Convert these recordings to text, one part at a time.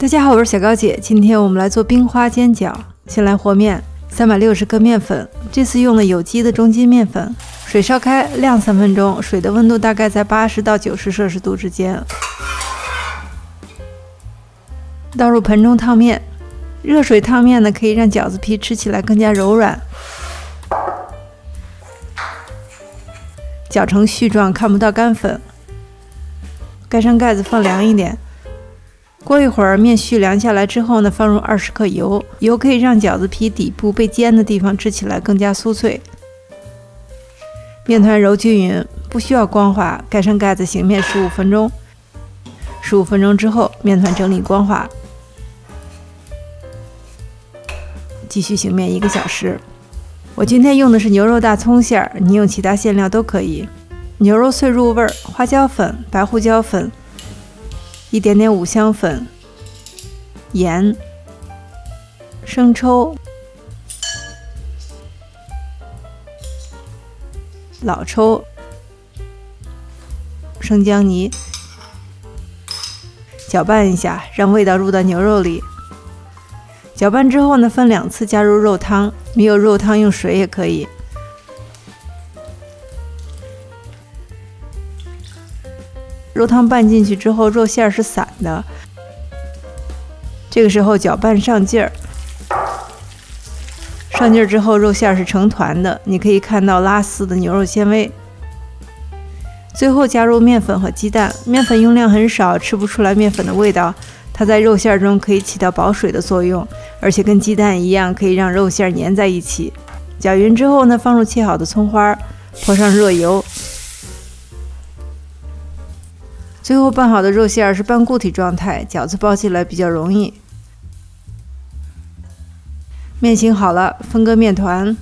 大家好，我是小高姐，今天我们来做冰花煎饺。先来和面，360克面粉，这次用了有机的中筋面粉。水烧开，晾3分钟，水的温度大概在80到90摄氏度之间。倒入盆中烫面，热水烫面呢，可以让饺子皮吃起来更加柔软。搅成絮状，看不到干粉。盖上盖子，放凉一点。过一会儿，面絮凉下来之后呢，放入20克油，油可以让饺子皮底部被煎的地方吃起来更加酥脆。面团揉均匀，不需要光滑，盖上盖子醒面15分钟。15分钟之后，面团整理光滑，继续醒面1个小时。我今天用的是牛肉大葱馅儿，你用其他馅料都可以。牛肉碎入味儿，花椒粉、白胡椒粉。一点点五香粉、盐、生抽、老抽、生姜泥，搅拌一下，让味道入到牛肉里。搅拌之后呢，分2次加入肉汤，没有肉汤用水也可以。肉汤拌进去之后，肉馅是散的。这个时候搅拌上劲儿，上劲儿之后，肉馅是成团的，你可以看到拉丝的牛肉纤维。最后加入面粉和鸡蛋，面粉用量很少，吃不出来面粉的味道，它在肉馅中可以起到保水的作用，而且跟鸡蛋一样，可以让肉馅粘在一起。搅匀之后呢，放入切好的葱花，泼上热油。最后拌好的肉馅是半固体状态，饺子包起来比较容易。面醒好了，分割面团，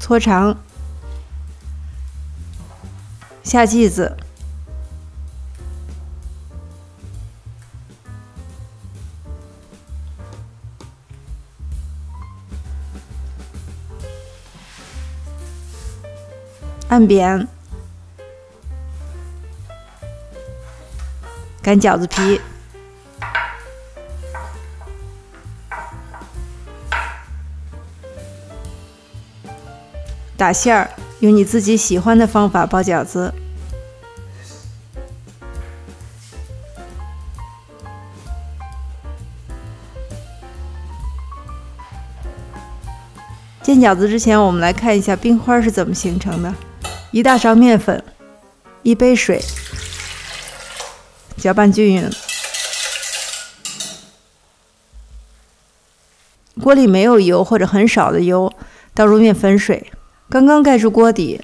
搓长，下剂子，按扁，擀饺子皮，打馅儿，用你自己喜欢的方法包饺子。煎饺子之前，我们来看一下冰花是怎么形成的。1大勺面粉，1杯水，搅拌均匀。锅里没有油或者很少的油，倒入面粉水，刚刚盖住锅底，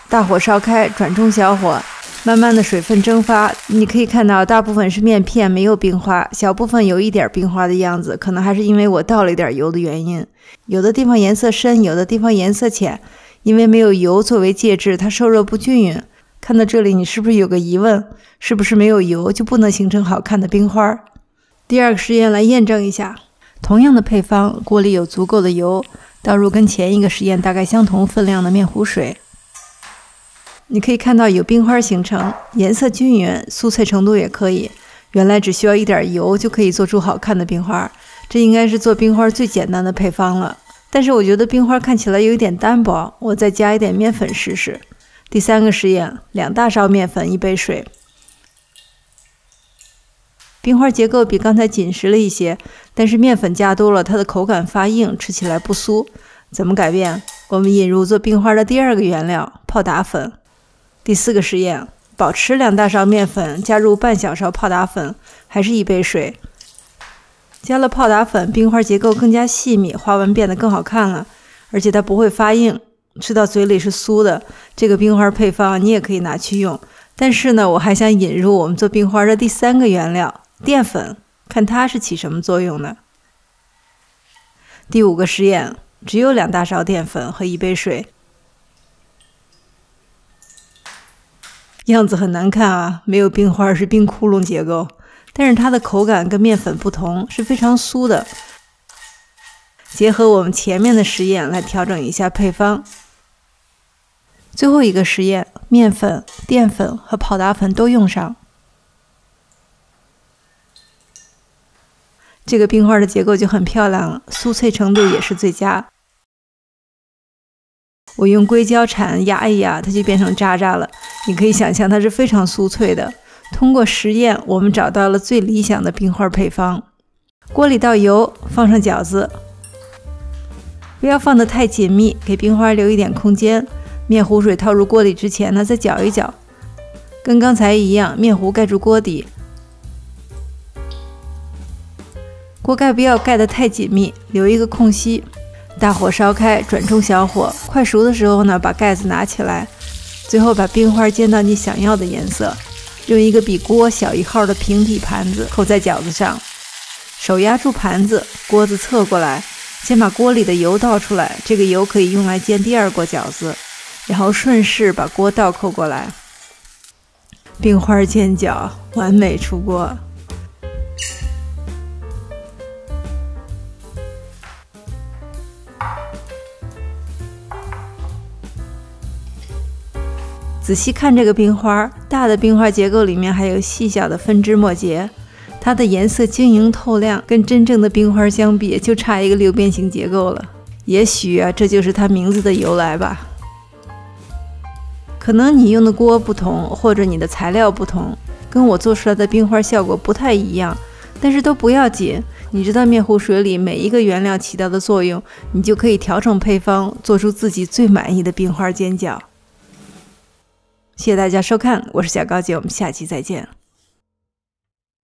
大火烧开，转中小火，慢慢的水分蒸发。你可以看到大部分是面片，没有冰花，小部分有一点冰花的样子，可能还是因为我倒了一点油的原因。有的地方颜色深，有的地方颜色浅，因为没有油作为介质，它受热不均匀。看到这里，你是不是有个疑问？是不是没有油就不能形成好看的冰花？第二个实验来验证一下。同样的配方，锅里有足够的油，倒入跟前一个实验大概相同分量的面糊水。你可以看到有冰花形成，颜色均匀，酥脆程度也可以。原来只需要一点油就可以做出好看的冰花，这应该是做冰花最简单的配方了。但是我觉得冰花看起来有一点单薄，我再加一点面粉试试。第3个实验，2大勺面粉，1杯水。冰花结构比刚才紧实了一些，但是面粉加多了，它的口感发硬，吃起来不酥。怎么改变？我们引入做冰花的第2个原料，泡打粉。第4个实验，保持2大勺面粉，加入半小勺泡打粉，还是1杯水。加了泡打粉，冰花结构更加细密，花纹变得更好看了，而且它不会发硬，吃到嘴里是酥的。这个冰花配方你也可以拿去用。但是呢，我还想引入我们做冰花的第3个原料，淀粉，看它是起什么作用的。第5个实验，只有2大勺淀粉和1杯水。样子很难看啊，没有冰花，是冰窟窿结构。但是它的口感跟面粉不同，是非常酥的。结合我们前面的实验来调整一下配方。最后一个实验，面粉、淀粉和跑打粉都用上。这个冰花的结构就很漂亮了，酥脆程度也是最佳。我用硅胶铲压一压，它就变成渣渣了。你可以想象它是非常酥脆的。通过实验，我们找到了最理想的冰花配方。锅里倒油，放上饺子，不要放得太紧密，给冰花留一点空间。面糊水套入锅里之前呢，再搅一搅，跟刚才一样，面糊盖住锅底。锅盖不要盖得太紧密，留一个空隙。大火烧开，转中小火，快熟的时候呢，把盖子拿起来，最后把冰花煎到你想要的颜色。用一个比锅小1号的平底盘子扣在饺子上，手压住盘子，锅子侧过来，先把锅里的油倒出来，这个油可以用来煎第2锅饺子，然后顺势把锅倒扣过来。冰花煎饺完美出锅。仔细看这个冰花，大的冰花结构里面还有细小的分枝末节，它的颜色晶莹透亮，跟真正的冰花相比，就差一个六边形结构了。也许啊，这就是它名字的由来吧。可能你用的锅不同，或者你的材料不同，跟我做出来的冰花效果不太一样，但是都不要紧。你知道面糊水里每一个原料起到的作用，你就可以调整配方，做出自己最满意的冰花煎饺。谢谢大家收看，我是小高姐，我们下期再见。